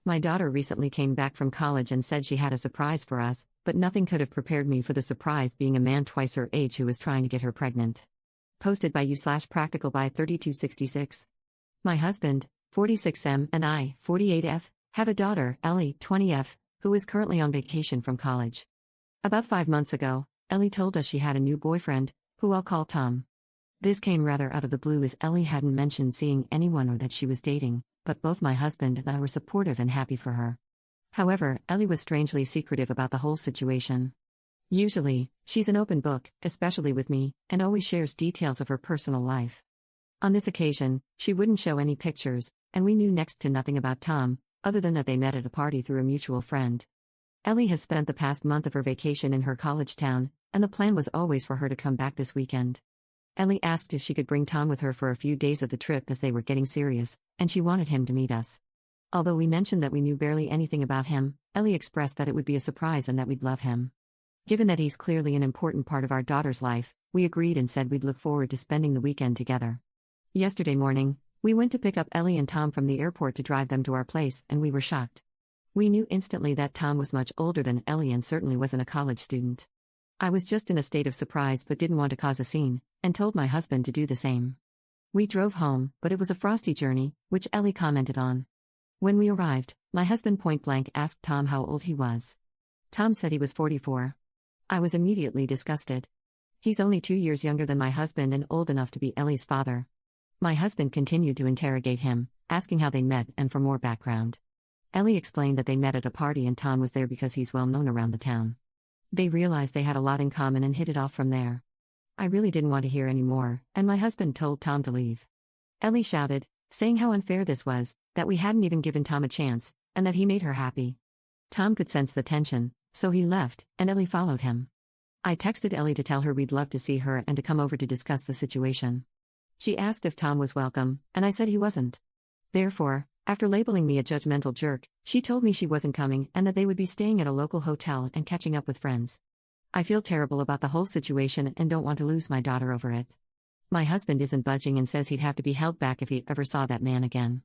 My daughter recently came back from college and said she had a surprise for us, but nothing could have prepared me for the surprise being a man twice her age who was trying to get her pregnant. Posted by you/practical by 3266. My husband, 46M, and I, 48F, have a daughter, Ellie, 20F, who is currently on vacation from college. About 5 months ago, Ellie told us she had a new boyfriend, who I'll call Tom. This came rather out of the blue as Ellie hadn't mentioned seeing anyone or that she was dating, but both my husband and I were supportive and happy for her. However, Ellie was strangely secretive about the whole situation. Usually, she's an open book, especially with me, and always shares details of her personal life. On this occasion, she wouldn't show any pictures, and we knew next to nothing about Tom, other than that they met at a party through a mutual friend. Ellie has spent the past month of her vacation in her college town, and the plan was always for her to come back this weekend. Ellie asked if she could bring Tom with her for a few days of the trip as they were getting serious, and she wanted him to meet us. Although we mentioned that we knew barely anything about him, Ellie expressed that it would be a surprise and that we'd love him. Given that he's clearly an important part of our daughter's life, we agreed and said we'd look forward to spending the weekend together. Yesterday morning, we went to pick up Ellie and Tom from the airport to drive them to our place, and we were shocked. We knew instantly that Tom was much older than Ellie and certainly wasn't a college student. I was just in a state of surprise but didn't want to cause a scene, and told my husband to do the same. We drove home, but it was a frosty journey, which Ellie commented on. When we arrived, my husband point-blank asked Tom how old he was. Tom said he was 44. I was immediately disgusted. He's only 2 years younger than my husband and old enough to be Ellie's father. My husband continued to interrogate him, asking how they met and for more background. Ellie explained that they met at a party and Tom was there because he's well known around the town. They realized they had a lot in common and hit it off from there. I really didn't want to hear any more, and my husband told Tom to leave. Ellie shouted, saying how unfair this was, that we hadn't even given Tom a chance, and that he made her happy. Tom could sense the tension, so he left, and Ellie followed him. I texted Ellie to tell her we'd love to see her and to come over to discuss the situation. She asked if Tom was welcome, and I said he wasn't. Therefore, after labeling me a judgmental jerk, she told me she wasn't coming and that they would be staying at a local hotel and catching up with friends. I feel terrible about the whole situation and don't want to lose my daughter over it. My husband isn't budging and says he'd have to be held back if he ever saw that man again.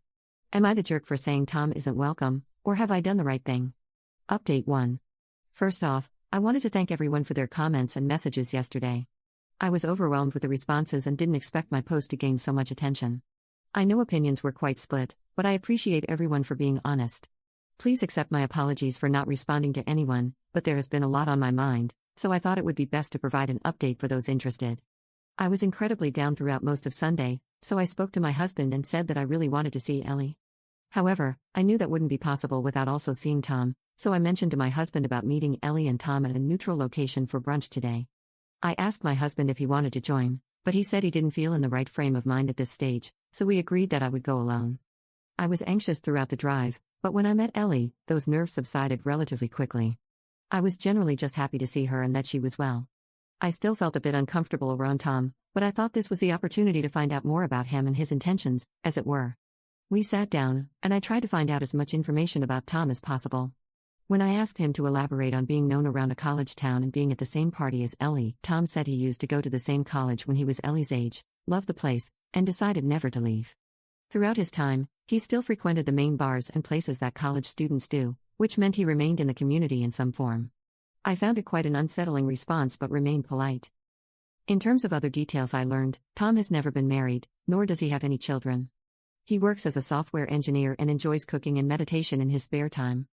Am I the jerk for saying Tom isn't welcome, or have I done the right thing? Update 1. First off, I wanted to thank everyone for their comments and messages yesterday. I was overwhelmed with the responses and didn't expect my post to gain so much attention. I know opinions were quite split, but I appreciate everyone for being honest. Please accept my apologies for not responding to anyone, but there has been a lot on my mind, so I thought it would be best to provide an update for those interested. I was incredibly down throughout most of Sunday, so I spoke to my husband and said that I really wanted to see Ellie. However, I knew that wouldn't be possible without also seeing Tom, so I mentioned to my husband about meeting Ellie and Tom at a neutral location for brunch today. I asked my husband if he wanted to join, but he said he didn't feel in the right frame of mind at this stage, so we agreed that I would go alone. I was anxious throughout the drive, but when I met Ellie, those nerves subsided relatively quickly. I was generally just happy to see her and that she was well. I still felt a bit uncomfortable around Tom, but I thought this was the opportunity to find out more about him and his intentions, as it were. We sat down, and I tried to find out as much information about Tom as possible. When I asked him to elaborate on being known around a college town and being at the same party as Ellie, Tom said he used to go to the same college when he was Ellie's age, loved the place, and decided never to leave. Throughout his time, he still frequented the main bars and places that college students do, which meant he remained in the community in some form. I found it quite an unsettling response but remained polite. In terms of other details I learned, Tom has never been married, nor does he have any children. He works as a software engineer and enjoys cooking and meditation in his spare time.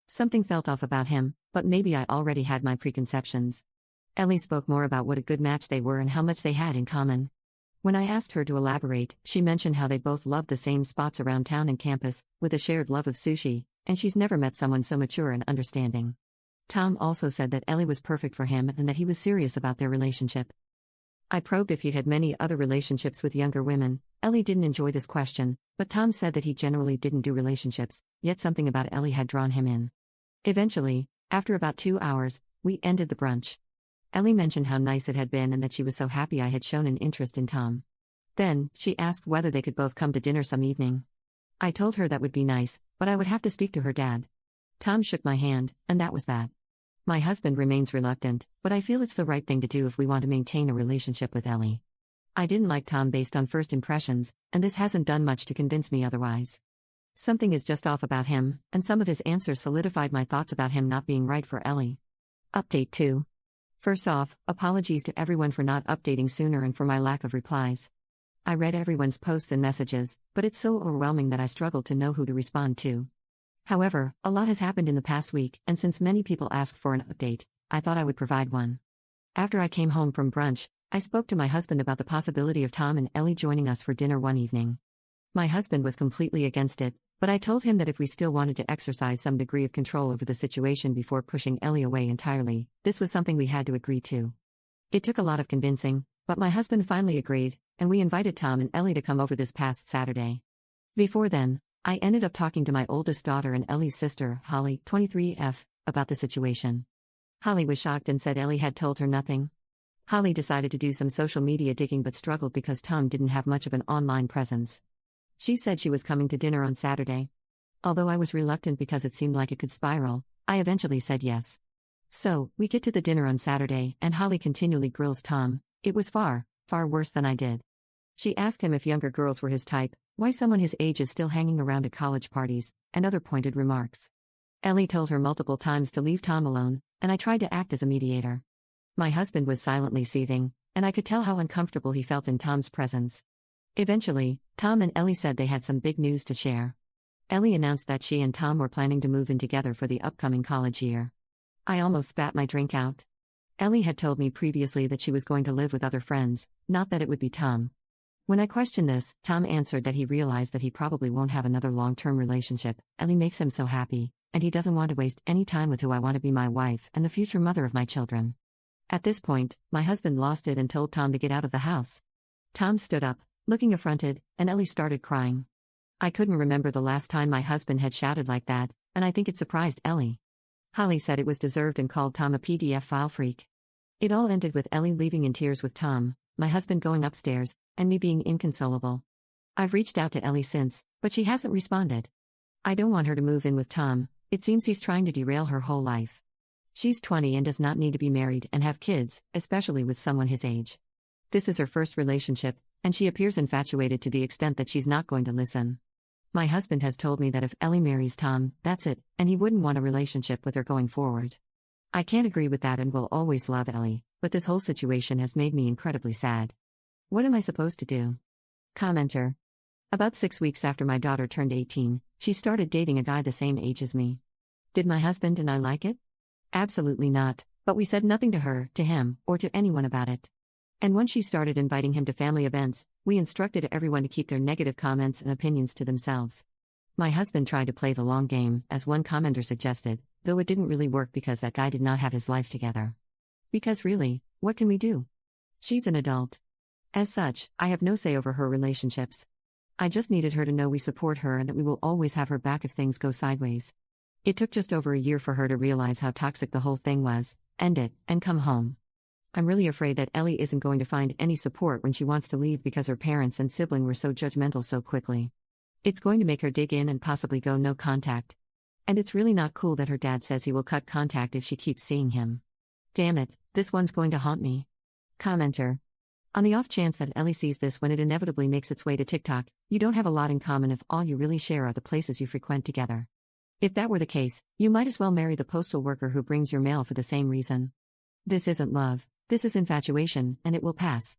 Something felt off about him, but maybe I already had my preconceptions. Ellie spoke more about what a good match they were and how much they had in common. When I asked her to elaborate, she mentioned how they both loved the same spots around town and campus, with a shared love of sushi, and she's never met someone so mature and understanding. Tom also said that Ellie was perfect for him and that he was serious about their relationship. I probed if he'd had many other relationships with younger women. Ellie didn't enjoy this question, but Tom said that he generally didn't do relationships, yet something about Ellie had drawn him in. Eventually, after about 2 hours, we ended the brunch. Ellie mentioned how nice it had been and that she was so happy I had shown an interest in Tom. Then, she asked whether they could both come to dinner some evening. I told her that would be nice, but I would have to speak to her dad. Tom shook my hand, and that was that. My husband remains reluctant, but I feel it's the right thing to do if we want to maintain a relationship with Ellie. I didn't like Tom based on first impressions, and this hasn't done much to convince me otherwise. Something is just off about him, and some of his answers solidified my thoughts about him not being right for Ellie. Update 2. First off, apologies to everyone for not updating sooner and for my lack of replies. I read everyone's posts and messages, but it's so overwhelming that I struggled to know who to respond to. However, a lot has happened in the past week, and since many people asked for an update, I thought I would provide one. After I came home from brunch, I spoke to my husband about the possibility of Tom and Ellie joining us for dinner one evening. My husband was completely against it, but I told him that if we still wanted to exercise some degree of control over the situation before pushing Ellie away entirely, this was something we had to agree to. It took a lot of convincing, but my husband finally agreed, and we invited Tom and Ellie to come over this past Saturday. Before then, I ended up talking to my oldest daughter and Ellie's sister, Holly, 23F, about the situation. Holly was shocked and said Ellie had told her nothing. Holly decided to do some social media digging but struggled because Tom didn't have much of an online presence. She said she was coming to dinner on Saturday. Although I was reluctant because it seemed like it could spiral, I eventually said yes. So, we get to the dinner on Saturday, and Holly continually grills Tom. It was far worse than I did. She asked him if younger girls were his type, why someone his age is still hanging around at college parties, and other pointed remarks. Ellie told her multiple times to leave Tom alone, and I tried to act as a mediator. My husband was silently seething, and I could tell how uncomfortable he felt in Tom's presence. Eventually, Tom and Ellie said they had some big news to share. Ellie announced that she and Tom were planning to move in together for the upcoming college year. I almost spat my drink out. Ellie had told me previously that she was going to live with other friends, not that it would be Tom. When I questioned this, Tom answered that he realized that he probably won't have another long-term relationship. Ellie makes him so happy, and he doesn't want to waste any time with who I want to be my wife and the future mother of my children. At this point, my husband lost it and told Tom to get out of the house. Tom stood up, looking affronted, and Ellie started crying. I couldn't remember the last time my husband had shouted like that, and I think it surprised Ellie. Holly said it was deserved and called Tom a PDF file freak. It all ended with Ellie leaving in tears with Tom, my husband going upstairs, and me being inconsolable. I've reached out to Ellie since, but she hasn't responded. I don't want her to move in with Tom. It seems he's trying to derail her whole life. She's 20 and does not need to be married and have kids, especially with someone his age. This is her first relationship, and she appears infatuated to the extent that she's not going to listen. My husband has told me that if Ellie marries Tom, that's it, and he wouldn't want a relationship with her going forward. I can't agree with that and will always love Ellie, but this whole situation has made me incredibly sad. What am I supposed to do? Commenter. About 6 weeks after my daughter turned 18, she started dating a guy the same age as me. Did my husband and I like it? Absolutely not, but we said nothing to her, to him, or to anyone about it. And once she started inviting him to family events, we instructed everyone to keep their negative comments and opinions to themselves. My husband tried to play the long game, as one commenter suggested, though it didn't really work because that guy did not have his life together. Because really, what can we do? She's an adult. As such, I have no say over her relationships. I just needed her to know we support her and that we will always have her back if things go sideways. It took just over a year for her to realize how toxic the whole thing was, end it, and come home. I'm really afraid that Ellie isn't going to find any support when she wants to leave because her parents and sibling were so judgmental so quickly. It's going to make her dig in and possibly go no contact. And it's really not cool that her dad says he will cut contact if she keeps seeing him. Damn it, this one's going to haunt me. Commenter. On the off chance that Ellie sees this when it inevitably makes its way to TikTok, you don't have a lot in common if all you really share are the places you frequent together. If that were the case, you might as well marry the postal worker who brings your mail for the same reason. This isn't love, this is infatuation, and it will pass.